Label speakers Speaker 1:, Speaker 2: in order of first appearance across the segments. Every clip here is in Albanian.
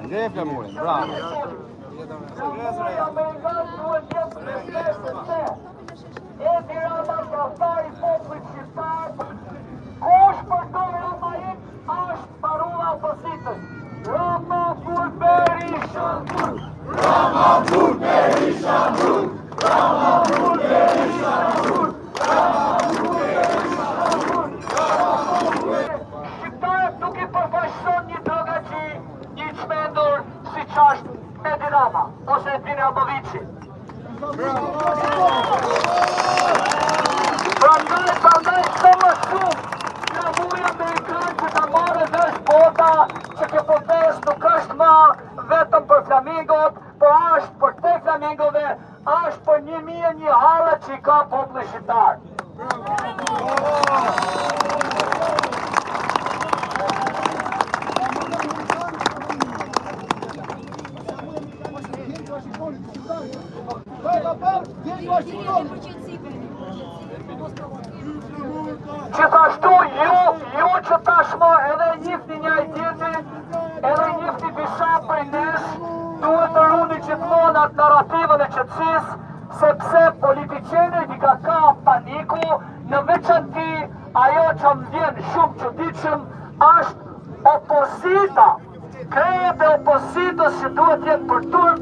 Speaker 1: Grefja murin, bravo.
Speaker 2: Edi Rama ka thari popullit shqiptar, kush përdor Rama ik, është parula opozitës. Rama kur Berisha mbrul, Rama kur Berisha mbrul, Rama kur Berisha mbrul, Rama kur Berisha mbrul, Rama kur Berisha. Shqiptarët nuk i përfaqëson një drogaqi, një çmendur siç është Edi Rama ose Edvin Ramovici. Prandaj së më shumë në mujë Amerikanë që ta marrë vesh bota që kjo protest nuk është ma vetëm për flamingot, po është për te flamingove, është për 1001 halla që i ka populli shqiptar. Gjithashtu ju që tashmë edhe njihni njëri tjetrin, edhe njihni disa prej nesh, duhet të runi gjithmonë atë narrativën e qetësisë, sepse politiqenët i ka paniku, në veçanti ajo që më vjen shumë çuditshëm është opozita. Krejët e opozitës që duhet jenë për turp,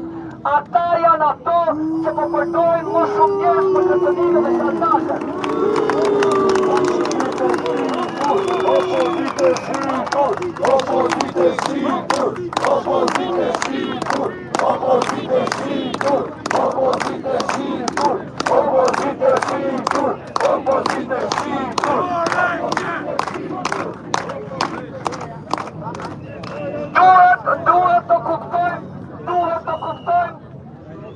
Speaker 2: ata janë ato që po përdojnë më shumë njerëz për kërcënime dhe shantaje. Opozite sigur, opozite sigur, opozite sigur, opozite sigur, opozite sigur, opozite sigur, opozite sigur. Duhet të kuptojmë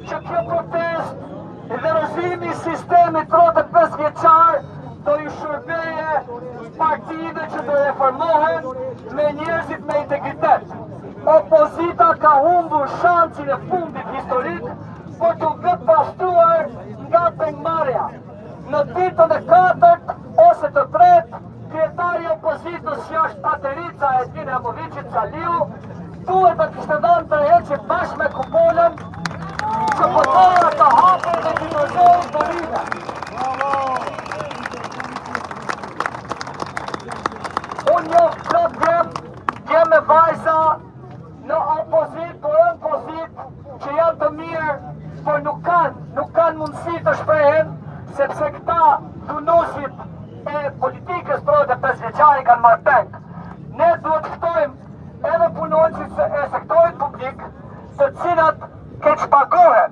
Speaker 2: që kjo protest e vlerësimi i sistemit 35 vjeçar do i shërbeje partive që do reformohen me njerëzit me integritet. Opozita ka humbur shansin e fundit historik për të vetë pastruar nga pengmarrja. Në ditën e 4 ose të 3, kryetari i opozitës që është Paterica Edvin Ramovici Çaliu duhet të kishte dhënë tërheqje bashkë me kupolën që përdojnë të hapën dhe të përdojnë Dorine. Unë njoh plot djem me vajza në opozit, por në pozit që janë të mirë, por nuk kanë mundësi të shprehen, sepse këta dhunuesit e politikës 35 vjeçari kanë marrë peng. Ne duhet ftojmë edhe punonjësit e sektorit publik, të cilat keq pagohen.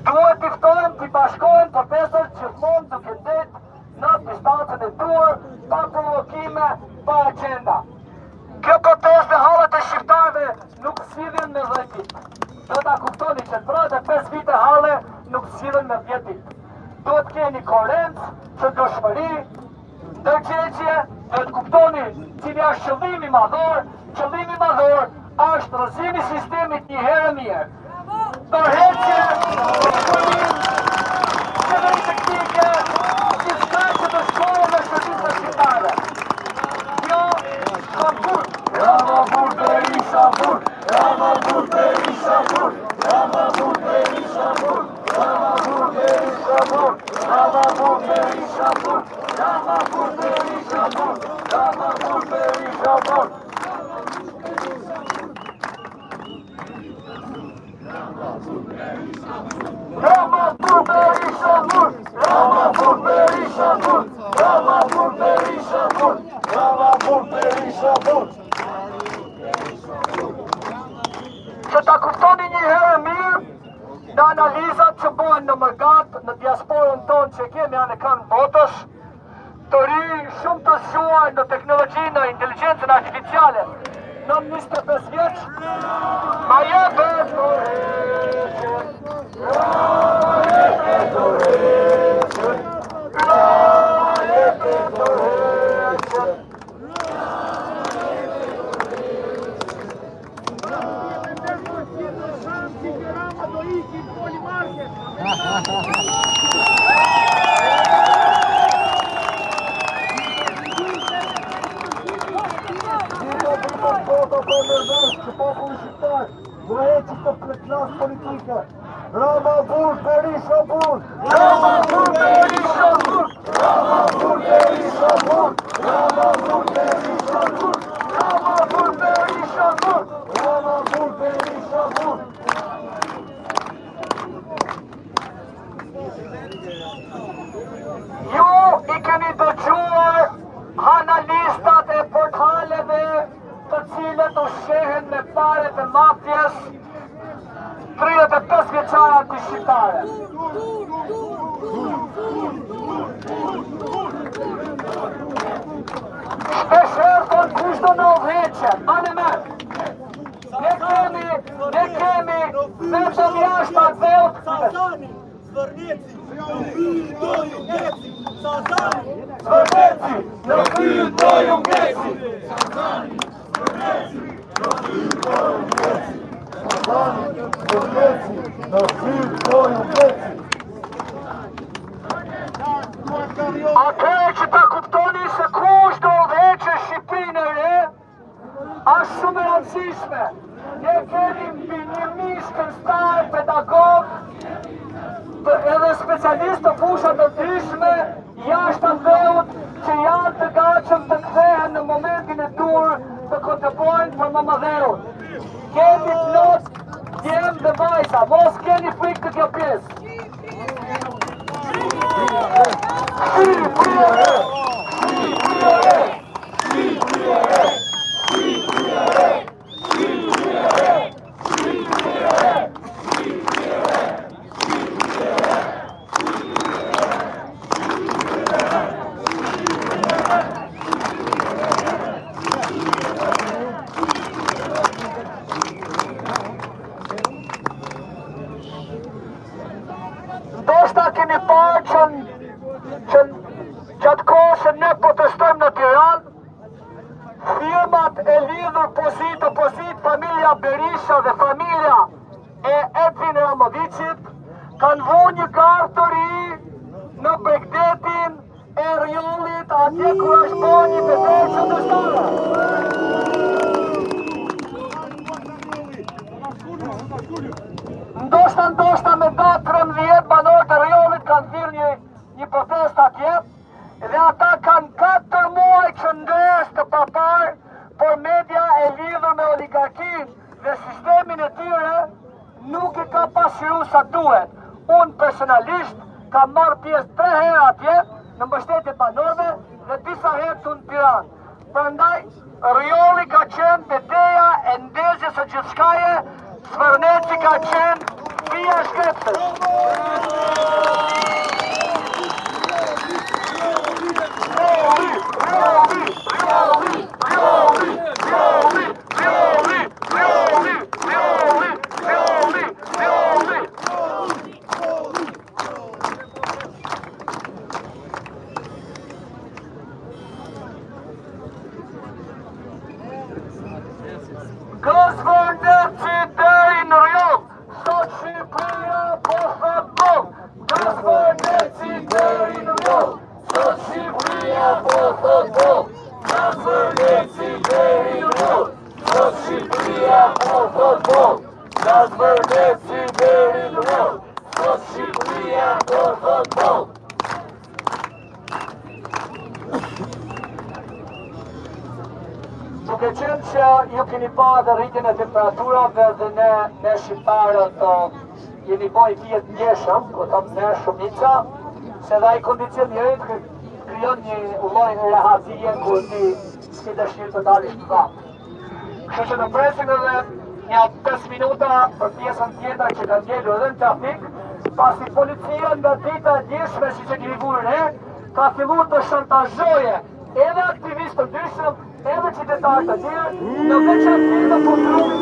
Speaker 2: Duhet t'i ftojmë t'i bashkohen protestët gjithmonë duke ndetë në distancën e duhur, pa provokime, pa agenda. Kjo protest dhe hallet e shqiptarëve nuk sillen me 10 ditë. Do ta kuptoni që 35 vite halle nuk sillen me 10 ditë. Duhet keni koherencë, qëndrueshmëri, ndërgjegjje, duhet kuptoni cili është qëllimi madhor. Qëllimi madhor është rrëzimi i sistemit një herë mirë. Tërheqje, shkollim, qeveri teknike, gjithçka që të shkojë në shërbim të shqiptarëve. Kjo shkon burr. Rama burr Berisha burr, Rama burr Berisha burr, Rama burr Berisha burr, Rama burr Berisha burr, Rama burr Berisha burr, Rama burr Berisha burr, Rama burr Berisha burr. Rama burr Berisha burr, Rama burr Berisha burr, Rama burr Berisha burr, Rama burr Berisha burr. Që ta kuptoni një herë mirë në analizat që bëhen në mëgat në diasporën tonë që kemi anë kanë botës, të ri shumë të zgjuar në teknologjinë, në inteligjencën artificiale. Në 25 vjeç, ma jepe dorëheqën, ma jepe dorëheqën, ma jepe dorëheqën.
Speaker 3: që populli shqiptar duhet të klasë politike. Rama Bur, Berisha Bur!
Speaker 2: Rama Bur, Berisha Bur!
Speaker 3: Rama Bur, Berisha Bur! Rama Bur, Berisha Bur!
Speaker 2: Rama Bur, Berisha Bur!
Speaker 3: Rama Bur, Berisha Bur!
Speaker 2: Ju I keni dëgjuar analistat e portaleve të cilët u shehen me paret e mafjes 35 vjeçare anti-shqiptare. Shpesher thonë kush do në udhëheqen, anë me. Ne kemi vetëm jashtë atë veut.
Speaker 4: Sazani, Zvërneci, do ju ngeci. Sazani,
Speaker 2: Zvërneci, në fyr do ju ngeci.
Speaker 3: Sazani, Zvërneci, në fyr do ju ngeci. Sazani, Zvërneci, në fyr do ju ngeci.
Speaker 2: Atëherë që ta kuptoni se kush do udhëheqë Shqipërinë e re, është shumë e rëndësishme. Ne kemi mbi 1000 shkencëtar, pedagog, edhe specialistë të fusha të ndryshme jashtë veut që janë të gatshëm të kthehen në momentin e dur të kontribuojnë për mëmadherun. Kemi plot djemë dhe vajza, mos keni frikë të kjo pjesë. Ndoshta keni parë që gjatë kohës që ne protestojmë në Tiranë, firmat e lidhur opozit, familja Berisha dhe familja e Edvin Ramovicit kanë vënë një garë të ri në Bregdetin e Rjollit, atje ku është bërë një betejë kundërshtare. Ndoshta me datë 13 banorë të Rjollit kanë thirrë një protestë atje dhe ata kanë 4 muaj qëndres të papar, por media e lidhur me oligarkinë dhe sistemin e tyre nuk I ka pasqyru sa duhet. Unë personalisht kam marrë pjesë 3 herë atje në mbështetje banorëve dhe disa herë këtu në Tiranë. Prandaj Rjolli ka qenë betejë e ndezjes së gjithçkaje, Zvërneci ka qenë fija shkretës. Zvërneci deri në Rjoll, sot Shqipëria po thot boll. Zvërneci deri në Rjoll, sot Shqipëria po thot boll. Zvërneci deri në Rjoll, sot Shqipëria po thot boll. Zvërneci deri në Rjoll, sot Shqipëria po thot boll. Duke qenë që ju keni pa dhe rritjen e temperaturave dhe ne shqiptarët jeni boj vjet ndjeshëm, ku thëmë ne shumica, se dhe ai kondicionerit krijon një lloj rehazie ku ti s'ke dëshirë të dalish në vakt. Kështu që në presim edhe një 5 minuta për pjesën tjetër që ka ngelur edhe në trafik, pasi policia nga dita e djeshme, si që keni vurë re, ka filluar të shantazhoje edhe aktivistë të ndryshëm, edhe qytetarë të tjerë, në veçantë në kontrollin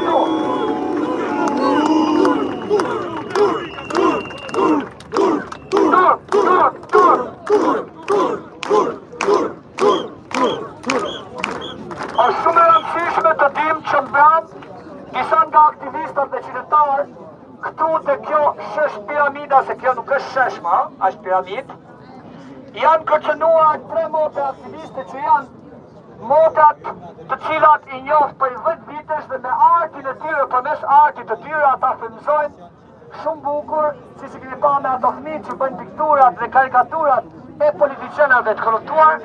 Speaker 2: Është shumë e rëndësishme të dimë që mbrapa disa nga aktivistët dhe qytetarë këtu te kjo shesh piramida, se kjo nuk është shesh ma, është piramid, janë kërcënuar 3 mote aktiviste që janë motrat të cilat I njoft për 10 vitesh dhe me artin e tyre, përmes artit të tyre ata frymëzojnë shumë bukur, si keni pa me ato fëmijë që bëjnë pikturat dhe karikaturat e politicianëve të korruptuar.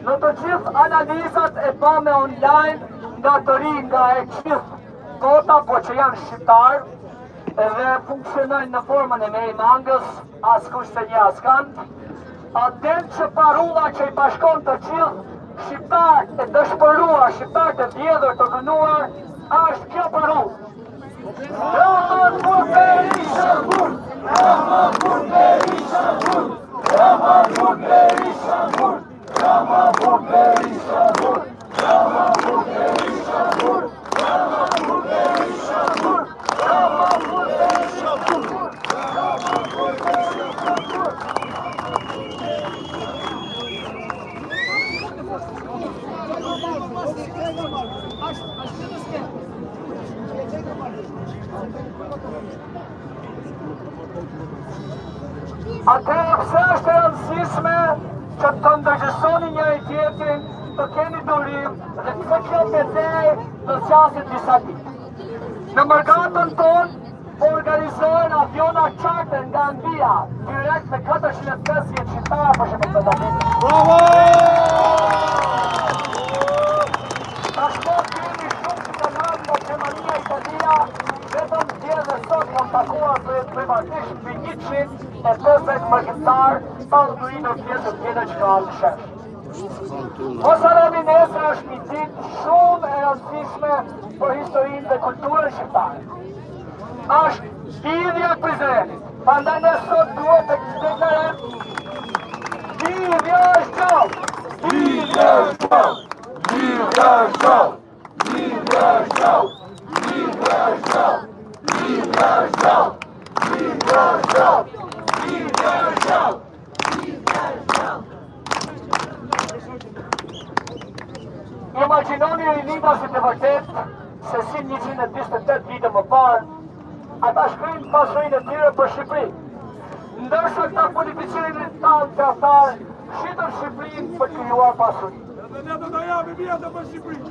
Speaker 2: Në të gjithë analizat e bëme online nga të ri nga e gjithë kota, po që janë shqiptarë edhe funksionojnë në formën e mangës, askush se një askant, aten që parulla që I bashkon të gjithë shqiptarët e dëshpëruar, shqiptarët e vjedhur të gënuar, është kjo parullë. Rahman për Berisha Kur! Rahman për Berisha Kur! Rahman për Berisha Kur! Rahman për Berisha Kur! Rahman për Berisha Kur! Rahman për Berisha Kur! Rahman për Berisha Kur! Rahman për Berisha Kur! Atëherë pse është e rëndësishme që të ndërgjegjësoni njëri tjetrin, të keni durim dhe pse kjo betejë do zgjaset disa ditë. Në mërgatën tonë organizohen aviona charter nga Anglija, direkt me 450 shqiptarë për shembull në David.
Speaker 1: Bravo!
Speaker 2: Tashmë kemi shumë të kanë nga Gjermania, Italia, vetëm dje dhe sot kam takuar privatisht mbi 150 mërgëtar, pa udhëritur tjetër që ka në shesh. Mosarani nesër është një ditë shumë e rëndësishme për historinë dhe kulturën shqiptare. Është lidhja e Prizrenit. Prandaj ne sot duhet të deklarojmë lidhja është gjallë!
Speaker 3: Lidhja është gjallë! Lidhja është gjallë! Lidhja është gjallë! Lidhja është gjallë! Lidhja është gjallë! Lidhja është gjallë! Lidhja është gjallë! Lidhja është gjallë!
Speaker 2: Imagjinoni rinimasit e vërtet se si 128 vite më parë, ata shkrijnë pasurinë e tyre për Shqipëri. Ndërsa këta politicianët tanë të aftarë, shitën Shqipërinë për të krijuar pasuri.
Speaker 4: Edhe ne do ta japim vjetë për Shqipërinë.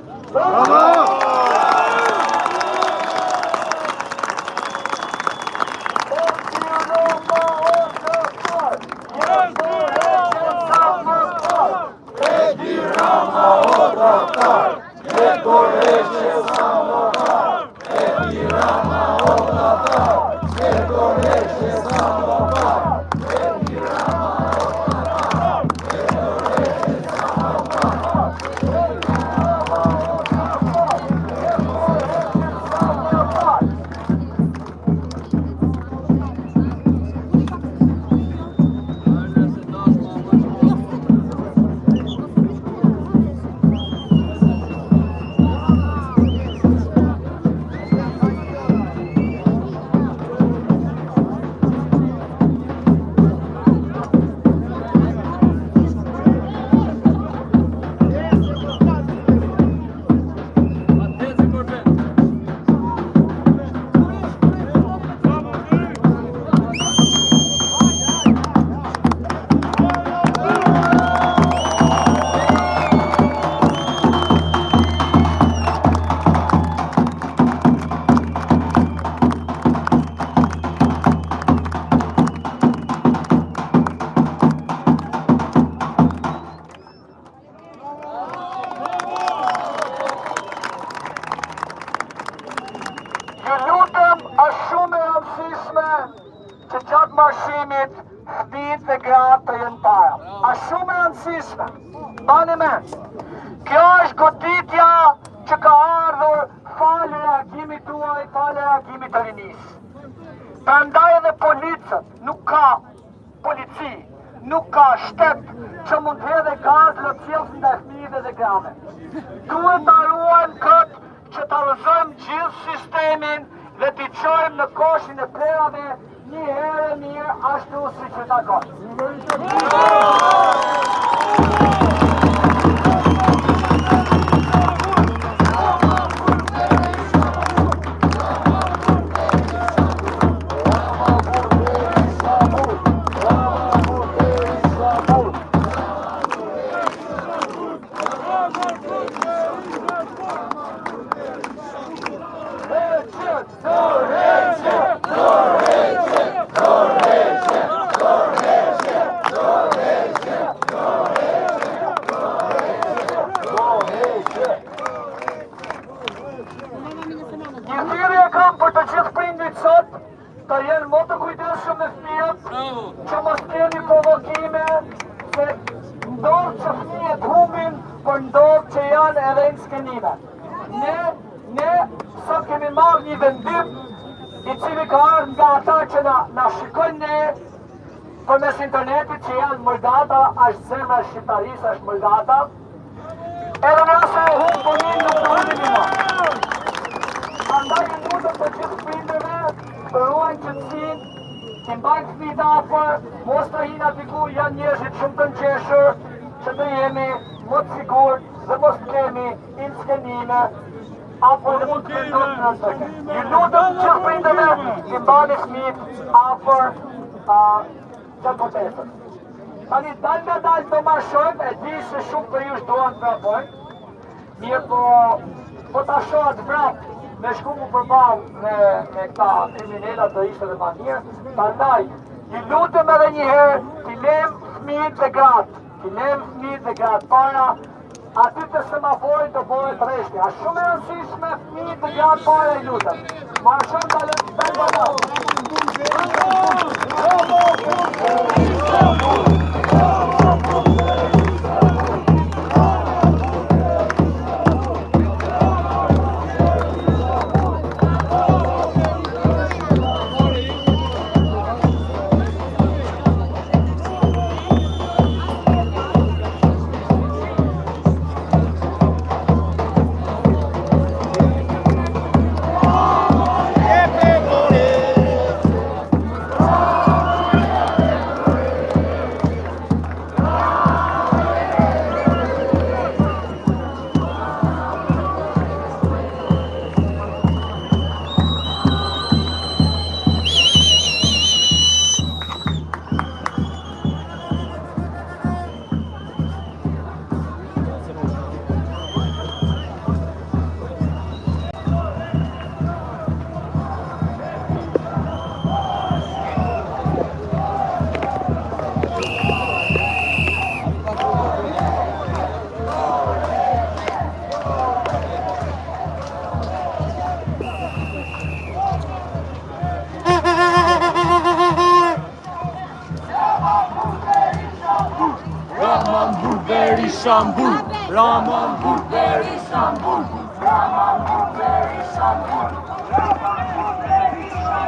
Speaker 2: që gjatë marshimit fëmijët dhe gratë të jenë para. Është shumë e rëndësishme. Bani mend. Kjo është goditja që ka ardhur falë reagimit tuaj, falë reagimit të rinisë. Prandaj edhe policët nuk ka polici, nuk ka shtet që mund të hedhë gaz lëcilës ndaj fëmijëve dhe grave. duhet ta ruajmë këtë që ta rrëzojmë gjithë sistemin dhe t'i çojmë në koshin e plerave një herë mirë ashtu si që ta ka. Të jenë më të kujdesshëm me fëmijët, që mos keni provokime, se ndodhë që fëmijët humbin, por ndodhë që janë edhe në skenime. Ne sot kemi marrë një vendim, i cili ka ardhur nga ata që na shikojnë ne përmes internetit që janë Mërdata, është zemra e shqiptarisë, është Mërdata. Edhe nëse e humbë punin nuk do të më. Andaj e lutem të gjithë prindërve të ruajnë qëtësin, të mbajnë fëmijët afër, mos të hinë aty ku janë njerëzit shumë të nqeshur, që të jemi më të sigurt dhe mos të kemi inskenime apo dhe mund të këndot në nëzëke. Ju lutem gjithë prindërve të mbajnë fëmijët afër të kotesës. Tani dal nga dal të marshojmë, e di se shumë për ju shduan të rapojnë, mirë po ta shohat vrapë me shku mu përballë me këta kriminella të ishte dhe manirë, prandaj, ju lutem edhe një herë, t'i lem fëmijët dhe gratë, para aty të semaforit të bëhet rreshti. A shumë e rëndësishme fëmijët dhe gratë para i lutem. Marshon
Speaker 3: Istanbul, Raman Burger Istanbul, Raman Burger Istanbul, Raman Burger Istanbul,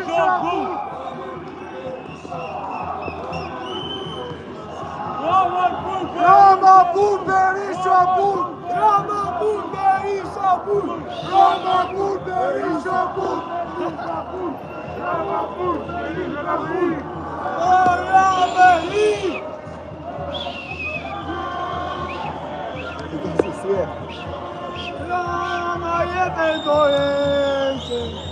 Speaker 4: Istanbul!
Speaker 3: Bun Berisha Bun! Rama Bun Berisha Bun! Rama Bun Berisha Bun!
Speaker 4: Rama Bun Berisha Bun!
Speaker 3: Rama jete dojenče!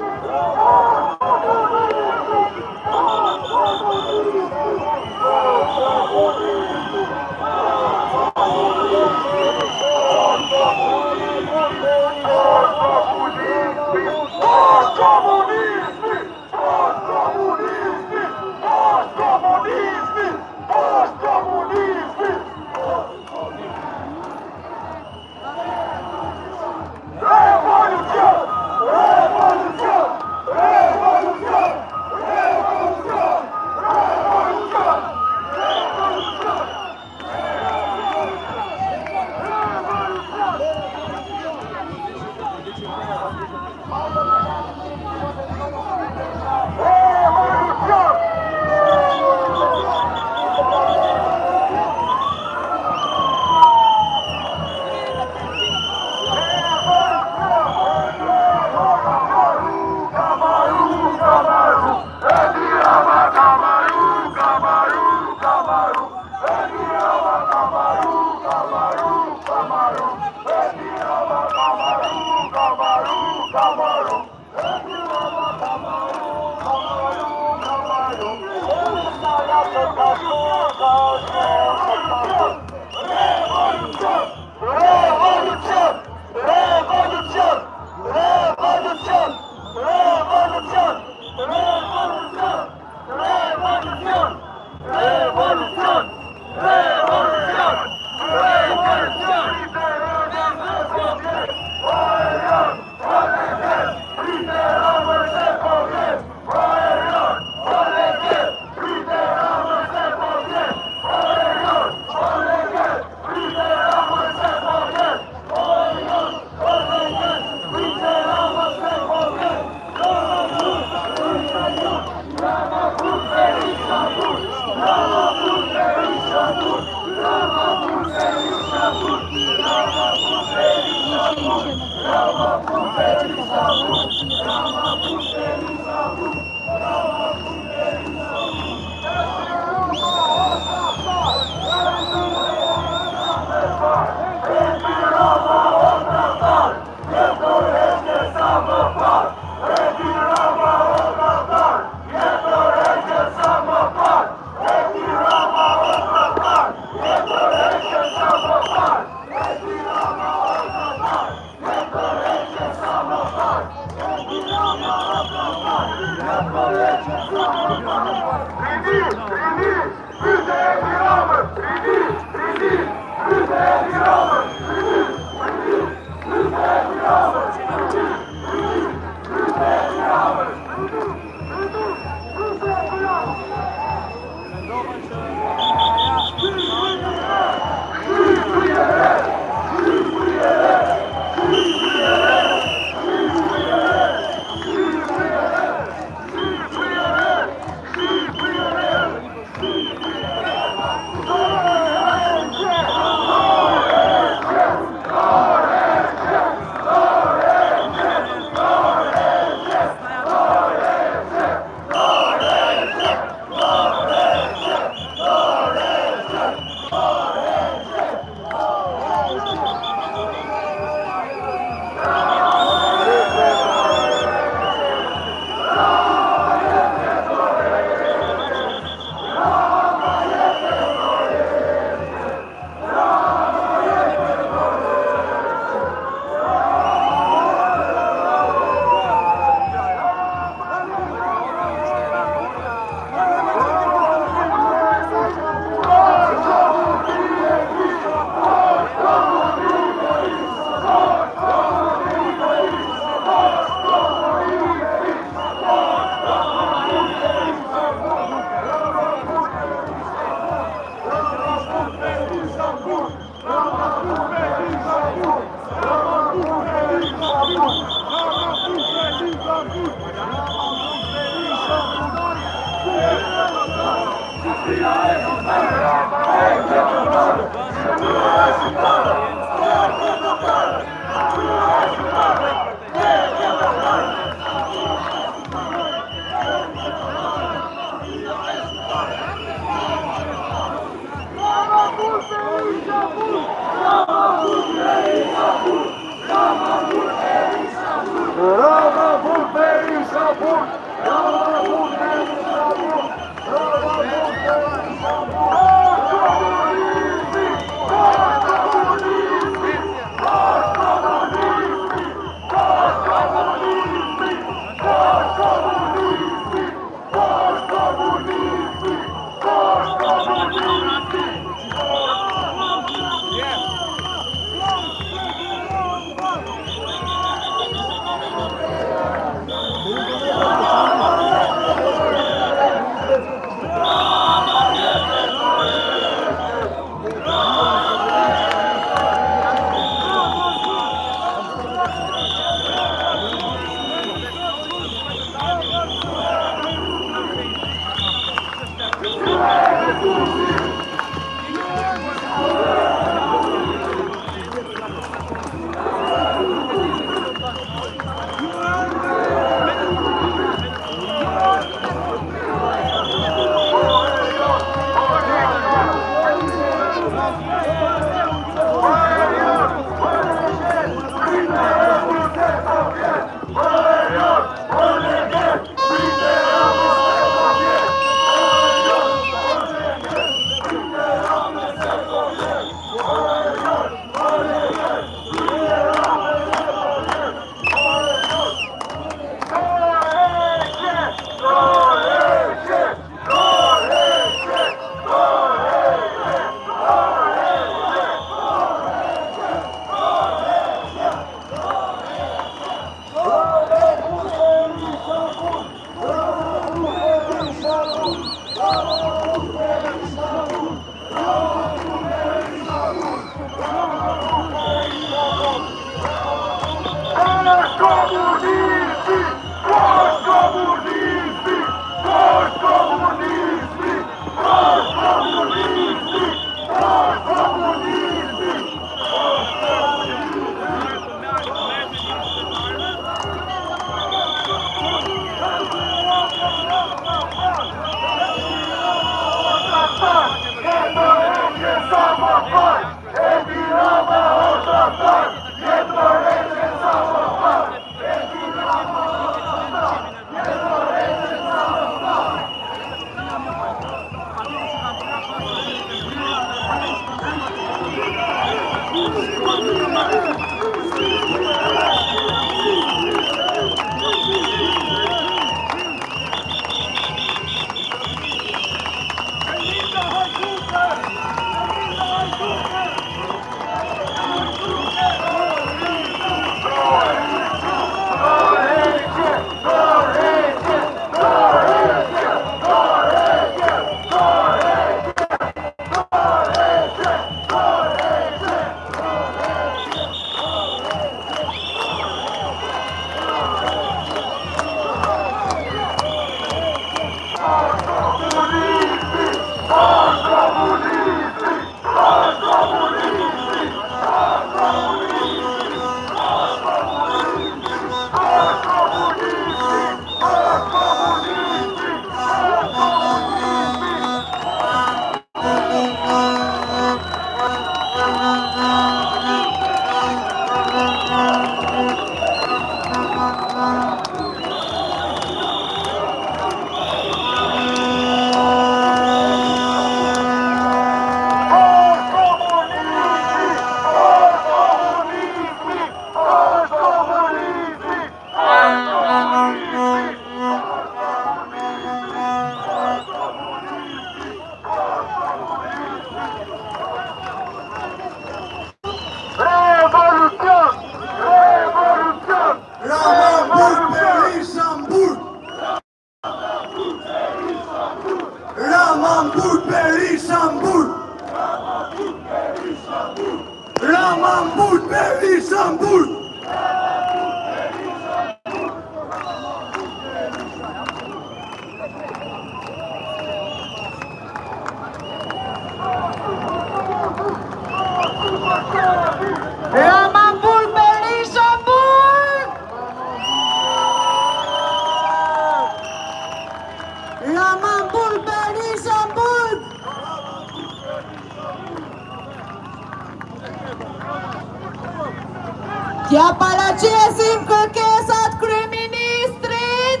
Speaker 5: T'ja paraqesim kërkesat kryeministrit.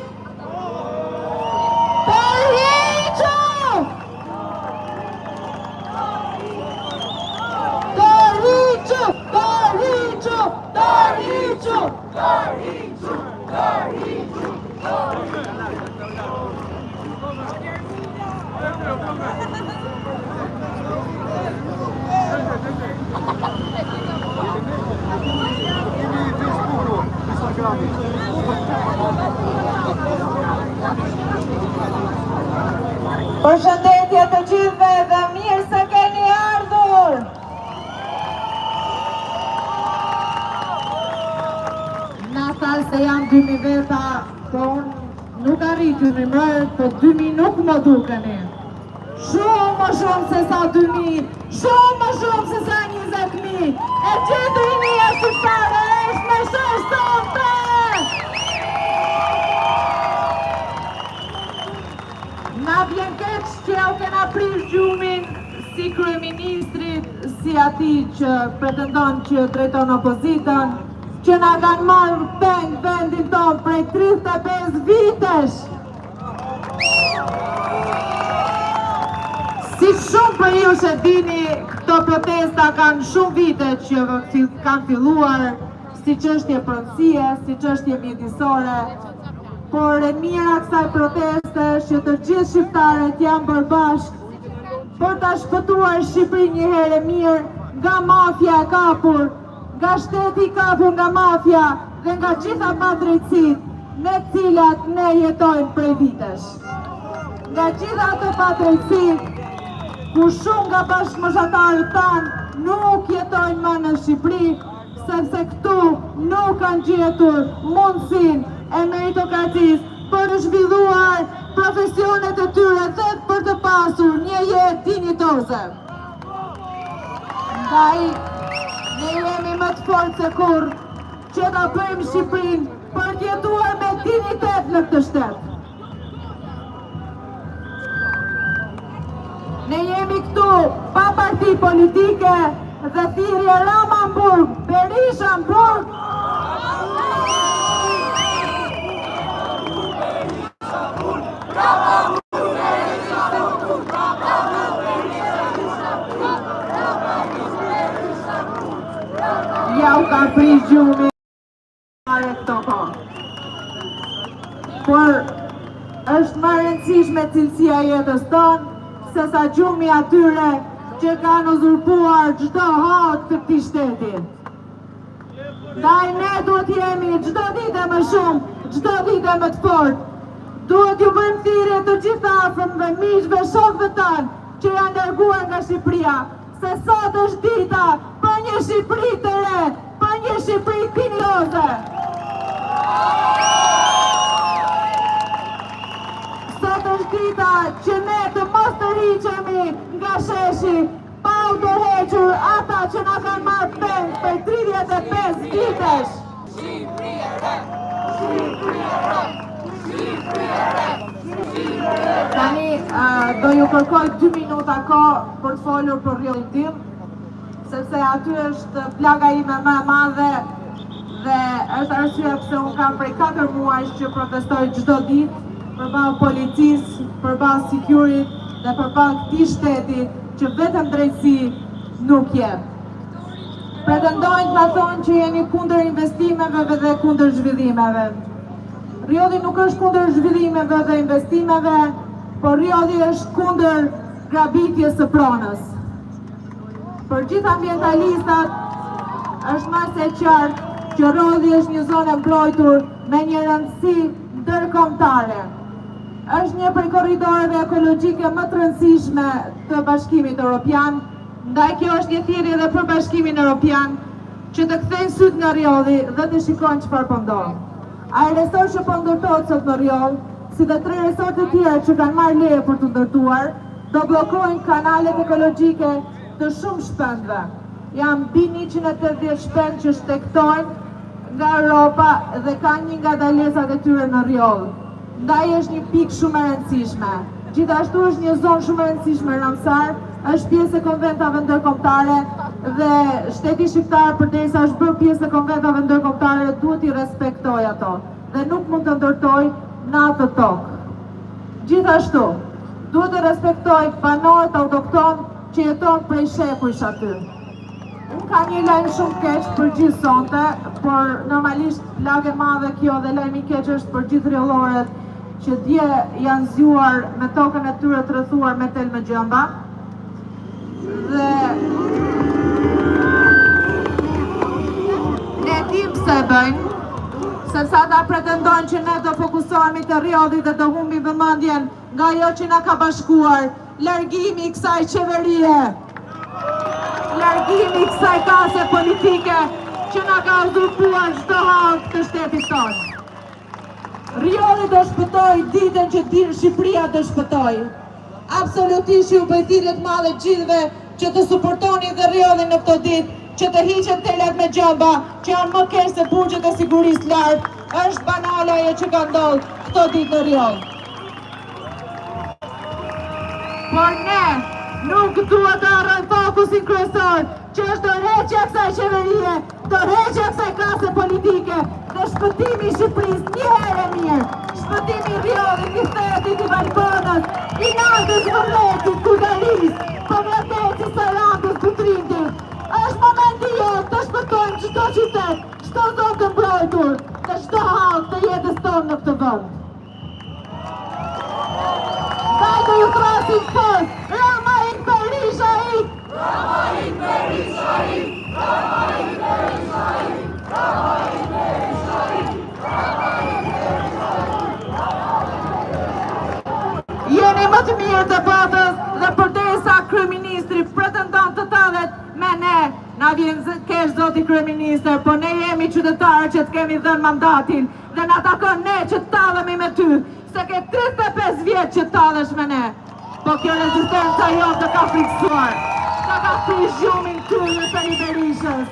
Speaker 5: Përshëndetje të gjithëve dhe mirë se keni ardhur! Na thalë se jam 2000 veta, po unë nuk arritu në mërë, po 2000 nuk më dukeni. Shumë më shumë se sa 2000, shumë më shumë se sa 20.000, e gjetu i një shqiptare është me shosh sonte! Na vjen keq që ja u kena prish gjumin si kryeministrit, si ati që pretendon që drejton opozitën, që na kanë marrë peng vendin tonë prej 35 vitesh. Si shumë për ju që dini, këto protesta kanë shumë vite që kanë filluar, si çështje pronësie, si çështje mjedisore, por e mira kësaj proteste që të gjithë shqiptarët janë bërë bashkë për ta shpëtuar Shqipërinë një herë mirë nga mafja e kapur, nga shteti i kapur nga mafia dhe nga gjitha padrejtësitë me cilat ne jetojmë prej vitesh. Nga gjitha ato padrejtësi ku shumë nga bashkëmoshatarët tanë nuk jetojnë më në Shqipëri, sepse këtu nuk kanë gjetur mundësinë e meritokracisë për të zhvilluar profesionet e tyre dhe për të pasur një jetë dinjitoze. Ndaj, ne jemi më të fortë se kurrë që ta bëjmë Shqipërinë për të jetuar me dinjitet në këtë shtet. Ne jemi këtu pa parti politike dhe thirrje Rama në burg, Berisha në burg. Ja u ka prish gjumi e këto kohë. Por është më rëndësishme cilësia jetës tonë, se sa gjumi atyre që kanë uzurpuar çdo hak të këtij shteti. Ndaj ne duhet jemi çdo ditë më shumë, çdo ditë më të fortë. Duhet ju bëjmë thirrje të gjitha afërmëve, miqve, shokëve tanë që janë larguar nga Shqipëria, se sot është dita për një Shqipëri të re, për një Shqipëri dinjitoze. Sot është dita që ne të mos të riqemi nga sheshi, pa u tërhequr ata që na kanë marrë peng për 35 vitesh. Shqipëri e re, Shqipëri e re, Shqipëri e re, Shqipëri e re. Tani do ju kërkoj 2 minuta kohë për të folur për rrjedhin tim, sepse aty është plaga ime më e madhe dhe është arsyeja pse unë kam prej 4 muajsh që protestoj çdo ditë përballë policisë, përballë securit dhe përballë këtij shteti që vetëm drejtësi nuk jep. Pretendojnë të na thonë që jeni kundër investimeve dhe kundër zhvillimeve. Rrjedhi nuk është kundër zhvillimeve dhe investimeve, por rrjedhi është kundër grabitjes së pronës. Për gjithë ambientalistat është më se qartë që rrjedhi është një zonë e mbrojtur me një rëndësi ndërkombëtare. Është një prej korridoreve ekologjike më të rëndësishme të Bashkimit Evropian, ndaj kjo është një thirrje edhe për Bashkimin Evropian që të kthejnë syt në rrjedhi dhe të shikojnë çfarë po ndodh. Ai resort që po ndërtohet sot në rrjedh, si dhe 3 resorte të tjera që kanë marrë leje për të ndërtuar, do bllokojnë kanalet ekologjike të shumë shpendëve. Janë mbi 180 shpend që shtektojnë nga Europa dhe kanë një nga dalesat e tyre në rrjedh. Ndaj është një pikë shumë e rëndësishme. Gjithashtu është një zonë shumë e rëndësishme Ramsar, është pjesë e konventave ndërkombëtare dhe shteti shqiptar përderisa është bërë pjesë e konventave ndërkombëtare duhet i respektojë ato dhe nuk mund të ndërtojë në atë tokë. Gjithashtu, duhet të respektojë banorët autokton që jeton prej shekujsh aty. Unë ka një lajm shumë keq për gjithë sonte, por normalisht lagë e madhe kjo dhe lajmi keq është për gjithë rrjedhorët që dje janë zgjuar me tokën e tyre të rrethuar me tel me gjëmba. Dhe ne dim pse e bëjnë, sepse ata pretendojnë që ne do fokusohemi te rrjedhit dhe do humbim vëmendjen nga ajo që na ka bashkuar, largimi i kësaj qeverie. Largimi i kësaj kase politike që na ka uzurpuar çdo hall të shtetit tonë. Rrjedhi do shpëtoj ditën që Shqipëria do shpëtoj. Absolutisht ju bëj thirrje të madhe gjithëve që të suportoni dhe rrjedhin në këtë ditë, që të hiqen telat me gjëmba, që janë më keq se burgjet e sigurisë lart. Është banale ajo që ka ndodhur këtë ditë në rrjedh. Por ne nuk duhet të harrojmë fokusin kryesor, që është dorëheqja e kësaj qeverie, dorëheqja e kësaj klase politike dhe shpëtimi i Shqipërisë një herë mirë, shpëtimi i rrjedhit, i Thetit, i Valponës, i Nantës, Vërletit, Kurdalis, Pavlatetit, Sarandës, Kutrindit. Është momenti jonë të shpëtojmë çdo qytet, çdo zonë të mbrojtur dhe çdo hall të jetës tonë në këtë vend. Dajte ju thrasim fort, Rama ik Berisha ik! Rama ik Berisha ik! Rama ik Berisha ik! Rama ik Berisha ik! Rama ik Berisha ik! Jeni më të mirë të botës dhe përdesa kryeministri pretendon të tallet me ne, na vjen keq zoti kryeministër, po ne jemi qytetarë që të kemi dhënë mandatin dhe na takon ne që të tallemi me ty. Se ke 35 vjetë që tallesh me ne, po kjo rezistenca jote ka friksuar, ka prish gjumin ty në Sali Berishës,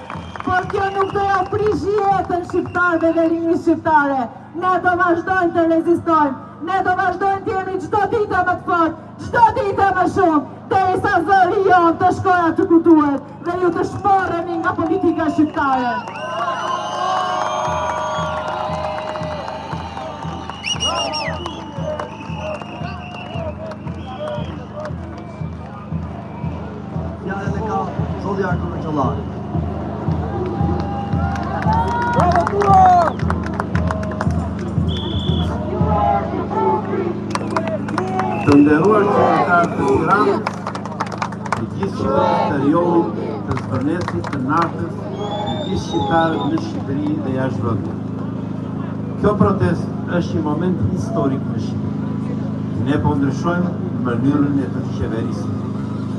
Speaker 5: por kjo nuk do ja prish jetën shqiptarëve dhe rinjës shqiptare. Ne do vazhdojmë të rezistojmë, ne do vazhdojmë të jemi çdo ditë më të fortë, çdo ditë më shumë, derisa zëri jonë të shkojë aty ku duhet dhe ju të shporreni nga politika shqiptare.
Speaker 6: Zoti Artur Xhallari.
Speaker 1: Bravo Turo!
Speaker 6: Të nderuar qytetarë të Tiranës, të gjithë shqiptarët të rajonit, të Zvërnesit, të Nartës, të gjithë shqiptarët në Shqipëri dhe jashtë vendit. Kjo protest është një moment historik në Shqipëri. Ne po ndryshojmë mënyrën e të qeverisë.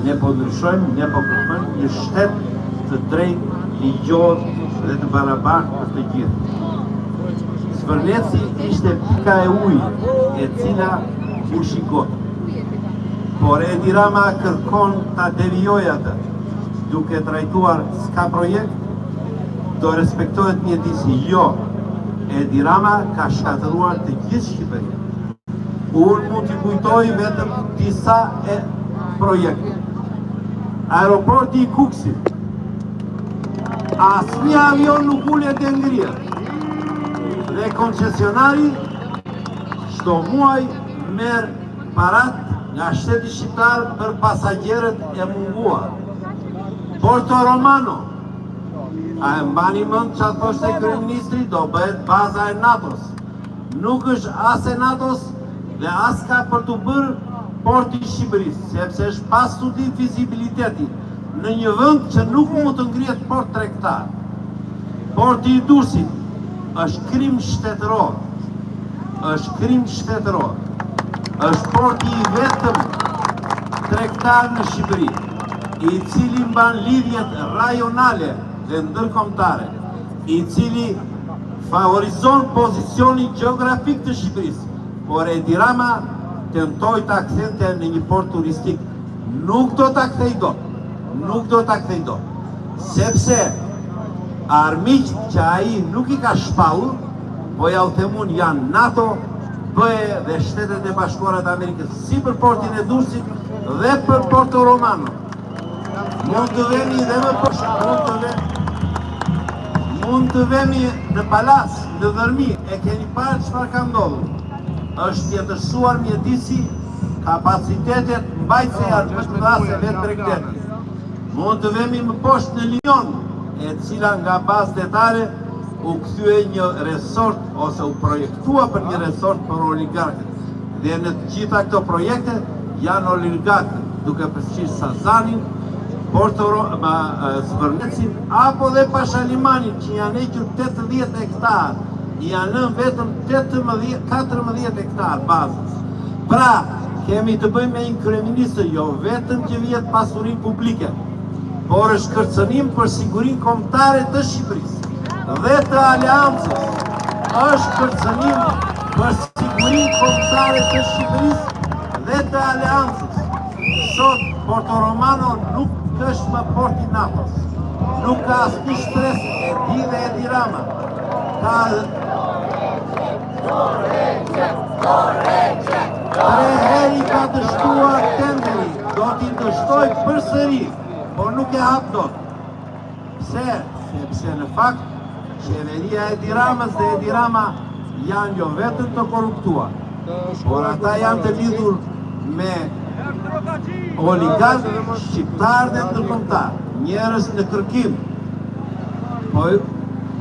Speaker 6: Ne po ndryshojmë, ne po kërkojmë një shtet të drejtë, ligjor dhe të barabartë për të gjithë. Zvërneci ishte pika e ujit e cila u shikot. Por Edi Rama kërkon ta devijoj atë, duke trajtuar s'ka projekt, do respektohet mjedisi. Jo, Edi Rama ka shkatëruar të gjithë Shqipërinë. Unë mund t'i kujtoj vetëm disa projekte. Aeroporti i Kuksit. Asnjë avion nuk ulet e ngrihet. Dhe koncesionari çdo muaj merr parat nga shteti shqiptar për pasagjerët e munguar. Porto Romano. A e mbani mend çfarë thoshte kryeministri, do bëhet baza e NATO-s. Nuk është as e NATO-s dhe as ka për të bërë porti i Shqipërisë, sepse është pa studim fizibiliteti në një vend që nuk mund të ngrihet port tregtar. Porti i Durrësit është krim shtetëror. Është krim shtetëror. Është porti i vetëm tregtar në Shqipëri, i cili mban lidhjet rajonale dhe ndërkombëtare, i cili favorizon pozicionin gjeografik të Shqipërisë, por Edi Rama tentoj ta kthente në një port turistik. Nuk do ta kthej dot. Nuk do ta kthej dot. Sepse armiqt që ai nuk i ka shpallur, po ja u themun janë NATO, BE dhe Shtetet e Bashkuara të Amerikës, si për portin e Durrësit dhe për Porto Romano. Mund të vemi dhe më poshtë, mund të vemi në palas, në Dhërmi, e keni parë çfarë ka ndodhur. Është tjetërsuar mjedisi kapacitetet mbajtëse janë më të mëdha se vetë Bregdeti. Mund të vemi më poshtë në Lyon, e cila nga bazë detare u kthye një resort ose u projektua për një resort për oligarkët. Dhe në të gjitha këto projekte janë oligarkët, duke përfshirë Sazanin, Zvërnecin, apo dhe Pashalimanin, që janë hequr 80 hektar, janë lënë vetëm 14 hektar bazës. Pra, kemi të bëjmë me një kryeministër jo vetëm që vjet pasurin publike, por është kërcënim për sigurinë kombëtare të Shqipërisë dhe të aleancës. Është kërcënim për sigurinë kombëtare të Shqipërisë dhe të aleancës. Sot Porto Romano nuk është më porti Napos. Nuk ka asnjë stres e di dhe Edi Rama. Tre heri ka dështuar tenderi, do t'i dështoj përsëri, por nuk e hap dot. Pse? Sepse në fakt, qeveria e Edi Ramës dhe Edi Rama janë jo vetëm të korruptuar, por ata janë të lidhur me oligarkë shqiptar dhe ndërkombëtar, njerëz në kërkim. Po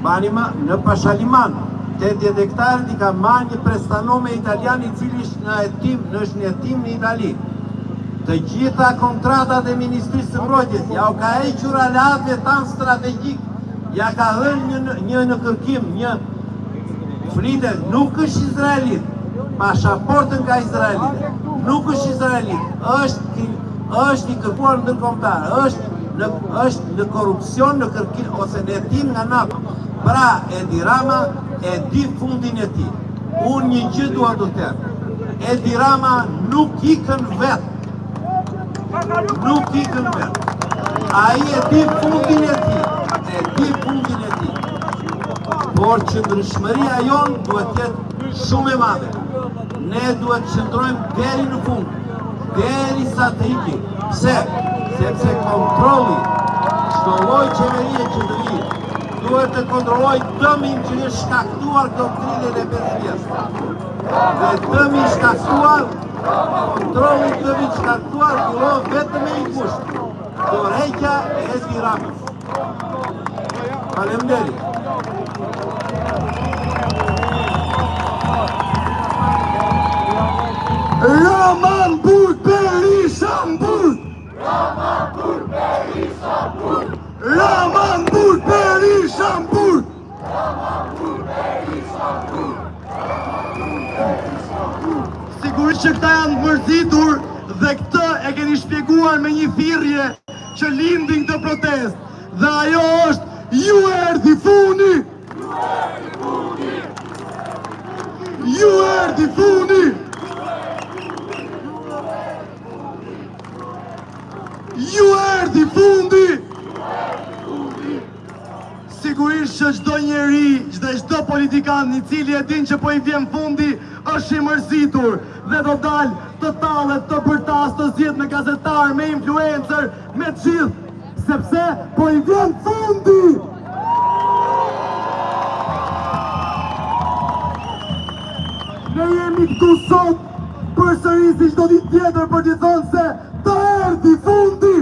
Speaker 6: banima në Pashaliman, 80 hektarë i ka marrë një prestanome italian i cili është në hetim në Itali. Të gjitha kontratat e Ministrisë së Mbrojtjes, ja u ka hequr aleatëve tanë strategjik, ja ka dhënë një në kërkim, një flitet, nuk është izraelit, pashaportën ka izraelit, nuk është izraelit, është i kërkuar ndërkombëtar, është në korrupsion, në kërkim ose në hetim nga NATO. Pra, Edi Rama e di fundin e tij. Unë një gjë dua të them. Edi Rama nuk ikën vetë. Nuk ikën vetë. Ai e di fundin e tij. Por qëndrueshmëria jonë duhet të jetë shumë e madhe. Ne duhet të qëndrojmë deri në fund, derisa të ikim. Pse? Sepse kontrolli çdo lloj qeverie që të vijë duhet të kontrolloj dëmin që është shkaktuar këto 35 vjet. Dhe dëmi shkaktuar, kontrolli dëmi shkaktuar fillon vetëm me një kusht, dorëheqja e Edi Ramës. Faleminderit.
Speaker 3: Raman Berisha Mbur!
Speaker 7: Sigurisht që këta janë mërzitur dhe këtë e keni shpjeguar me një thirrje që lindi këtë protest. Dhe ajo është ju erdhi funi! Ju erdhi funi! Ju erdhi fundi! Sigurisht që çdo njeri dhe çdo politikan i cili e din që po i vjen fundi është i mërzitur dhe do dalë të tallet, të bërtas, të zgjedh me gazetar, me influencer, me të gjithë, sepse po i vjen fundi! Ne jemi këtu sot përsëri si çdo ditë tjetër për t'i thënë se të erdhi fundi!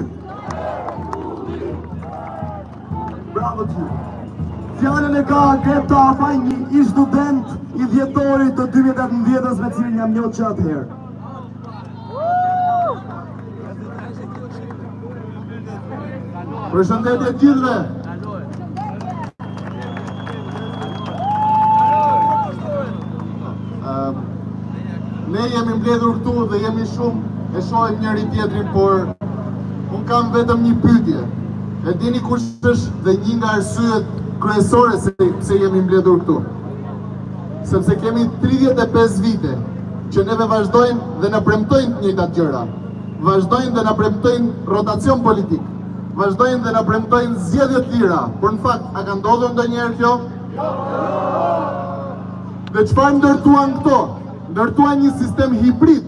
Speaker 7: Bravo ti! Fjallën e ka Greta Afaj, një student i dhjetorit të 2018-ës me cilin jam njohur që atëherë.
Speaker 3: Përshëndetje gjithëve! Ne jemi mbledhur këtu dhe jemi shumë e shohim njëri tjetrin, por unë kam vetëm një pyetje. E dini kush është dhe një nga arsyet kryesore se pse jemi mbledhur këtu? Sepse kemi 35 vite që neve vazhdojnë dhe na premtojnë të njëjtat gjëra. Vazhdojnë dhe na premtojnë rotacion politik. Vazhdojnë dhe na premtojnë zgjedhje të lira. Por në fakt, a ka ndodhur ndonjëherë kjo? Dhe çfarë ndërtuan këto? Ndërtuan një sistem hibrid,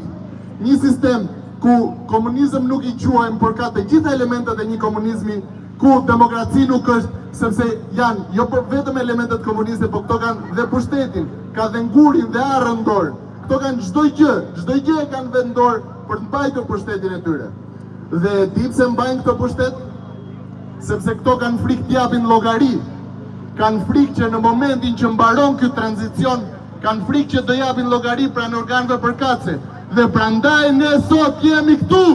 Speaker 3: një sistem ku komunizëm nuk i quajmë, por ka të gjitha elementet e një komunizmi, ku demokraci nuk është, sepse janë jo vetëm elementet komuniste, po këto kanë dhe pushtetin, ka dhe ngurin dhe arrën dorë. Këto kanë çdo gjë e kanë vendor për të mbajtur pushtetin e tyre. Dhe di pse mbajnë këto pushtet,
Speaker 7: sepse këto kanë frikë t'japin llogari, kanë frikë që në momentin që mbaron ky tranzicion, kanë frikë që do japin llogari pranë organëve përkatëse. Dhe prandaj ne sot jemi këtu.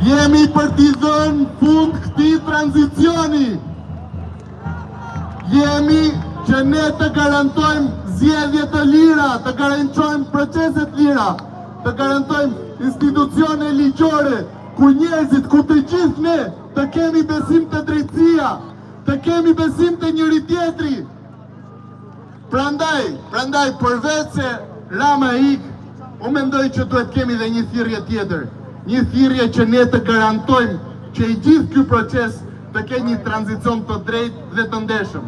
Speaker 7: Jemi për t'i dhënë fund këtij tranzicioni. Jemi që ne të garantojmë zgjedhje të lira, të garantojmë procese të lira, të garantojmë institucione ligjore, ku njerëzit, ku të gjithë ne të kemi besim të drejtësia, të kemi besim të njëri tjetri. Prandaj, përveç se Rama ik, unë mendoj që duhet kemi dhe një thirrje tjetër. Një thirrje që ne të garantojmë që i gjithë ky proces të ketë një tranzicion të drejtë dhe të ndeshëm.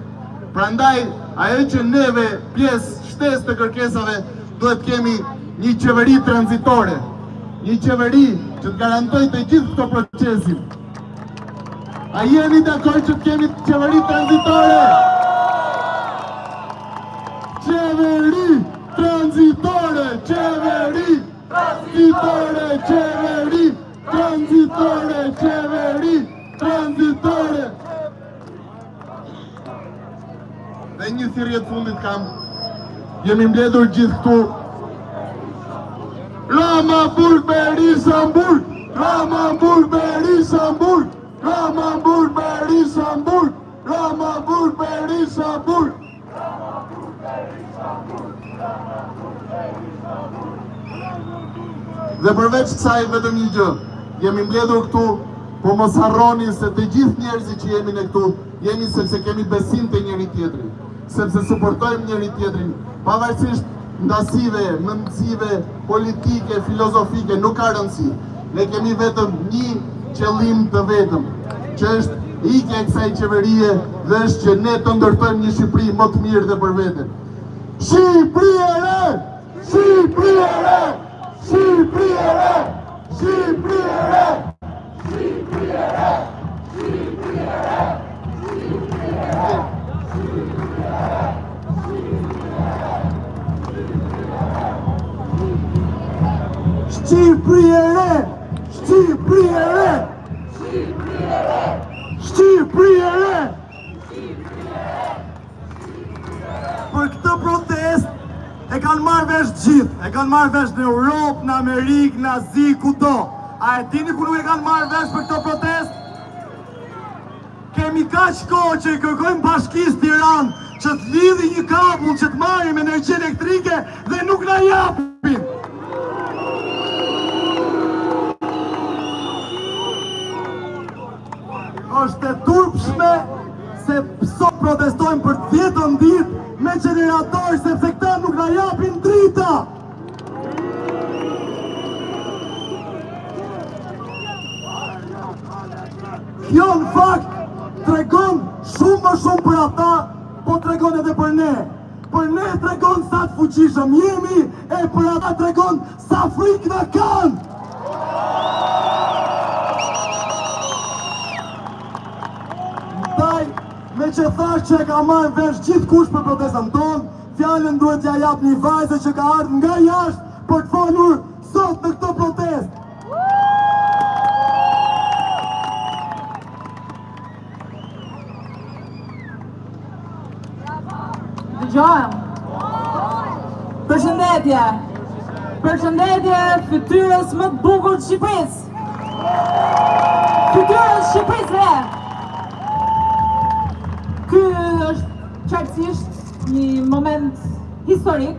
Speaker 7: Prandaj, ajo që neve, pjesë shtesë të kërkesave, duhet kemi një qeveri tranzitore, një qeveri që të garantojë të gjithë këto procesin. A jeni dakord që të kemi qeveri tranzitore? Qeveri tranzitore, qeveri tranzitore, qeveri tranzitore, qeveri tranzitore. Dhe një thirrje të fundit kam. Jemi mbledhur gjithë këtu. Rama Burg Berisha Burg, Rama Burg Berisha Burg, Rama Burg Berisha Burg, Rama Burg Berisha Burg. Dhe përveç kësaj vetëm një gjë, jemi mbledhur këtu, po mos harroni se të gjithë njerëzit që jemi ne këtu, jemi sepse kemi besim te njëri tjetri, sepse suportojmë njëri tjetrin, pavarësisht ndasive, mendësive, politike, filozofike, nuk ka rëndësi. Ne kemi vetëm një qëllim të vetëm, që është ikja e kësaj qeverie dhe është që ne të ndërtojmë një Shqipëri më të mirë dhe për veten. Shqipëri e re! Shqipëri e re! Shqipëri e re! Shqipëri e re! Shqipëri e re! Shqipëri e re! Shqipëri e re! Shqipëri e re! Shqipëri e re! Shqipëri e re! Për këtë protest e kanë marrë vesh gjithë, e kanë marrë vesh në Europë, në Amerikë, në Azi, kudo. A e dini ku nuk e kanë marrë vesh për këtë protest? Kemi kaq kohë që i kërkojmë Bashkisë Tiranë që të lidhi një kapull që të marrim energji elektrike dhe nuk na japin. Është e turpshme se sot protestojmë për 10 ditë me generator sepse këta nuk na japin drita. Kjo në fakt tregon shumë më shumë për ata, po tregon edhe për ne. Për ne tregon sa të fuqishëm jemi e për ata tregon sa frikë na kanë. Me që thash që e ka marrë vesh gjithë kush për protestën tonë, fjallën duhet t'ja jap një vajzë që ka ardhur nga jashtë për të folur sot në këtë protest.
Speaker 5: Dëgjojmë. Përshëndetje. Përshëndetje fytyrës më të bukur të Shqipërisë. Fytyrës Shqipërisë re. Ky është qartësisht një moment historik.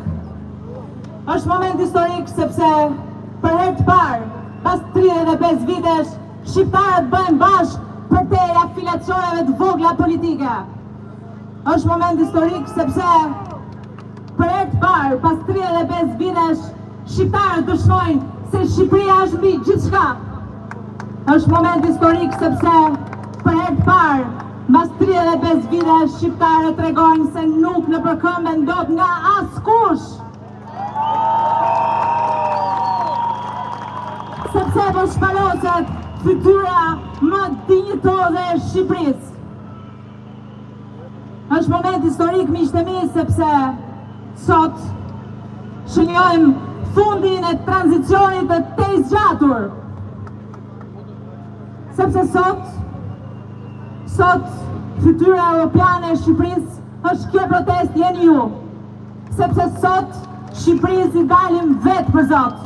Speaker 5: Është moment historik sepse për herë të parë, pas 35 vitesh, shqiptarët bëhen bashkë përtej afilacioneve të vogla politike. Është moment historik sepse për herë të parë, pas 35 vitesh, shqiptarët dëshmojnë se Shqipëria është mbi gjithçka. Është moment historik sepse për herë të parë, mbas 35 vite, shqiptarët tregojnë se nuk në përkëmbë ndot nga askush. Sepse po shpaloset fytyra më dinjitoze e Shqipërisë. Është moment historik, miqtë e mi, sepse sot shënjojmë fundin e tranzicionit të tezgjatur. Sepse sot fytyra europiane e Shqipërisë është kjo protest, jeni ju. Sepse sot Shqipërisë i dalim vetë për Zot.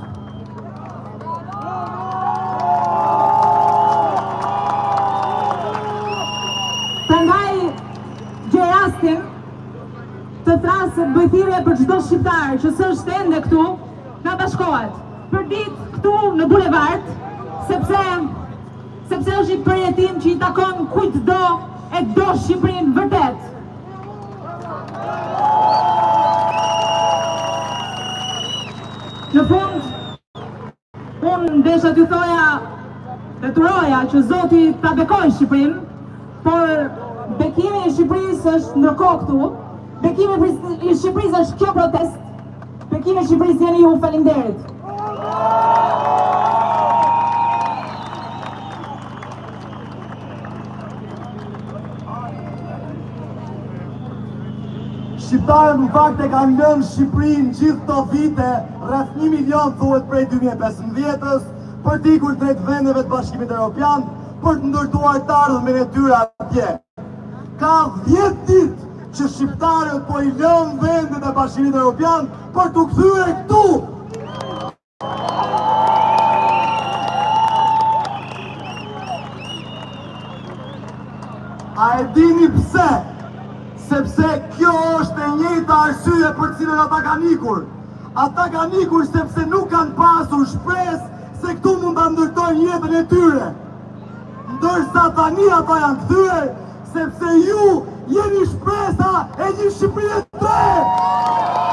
Speaker 5: Prandaj gjej rastin të thrasë bëjthirje për çdo shqiptar që s'është ende këtu, na bashkohet për ditë këtu në bulevard, sepse është një përjetim që i takon kujtdo e do Shqipërinë vërtet. Në fund, unë ndesha t'ju thoja, detyroja që Zoti ta bekojë Shqipërinë, por bekimi i Shqipërisë është ndërkohë këtu, bekimi i Shqipërisë është kjo protest, bekimi i Shqipërisë jeni ju, faleminderit.
Speaker 7: Shqiptarët në fakt e kanë lënë Shqipërinë gjithë këto vite, rreth 1 milion thuhet prej 2015-ës, për t'ikur drejt vendeve të Bashkimit Evropian, për të ndërtuar të ardhmë me tyra atje. Ka 10 ditë që shqiptarët po i lënë vendet e Bashkimit Evropian për t'u kthyer këtu. A e dini pse? Sepse kjo është e njëjta arsye për cilën ata kanë ikur. Ata kanë ikur sepse nuk kanë pasur shpresë se këtu mund ta ndërtojnë jetën e tyre. Ndërsa tani ata janë kthyer sepse ju jeni shpresa e një Shqipërie të re.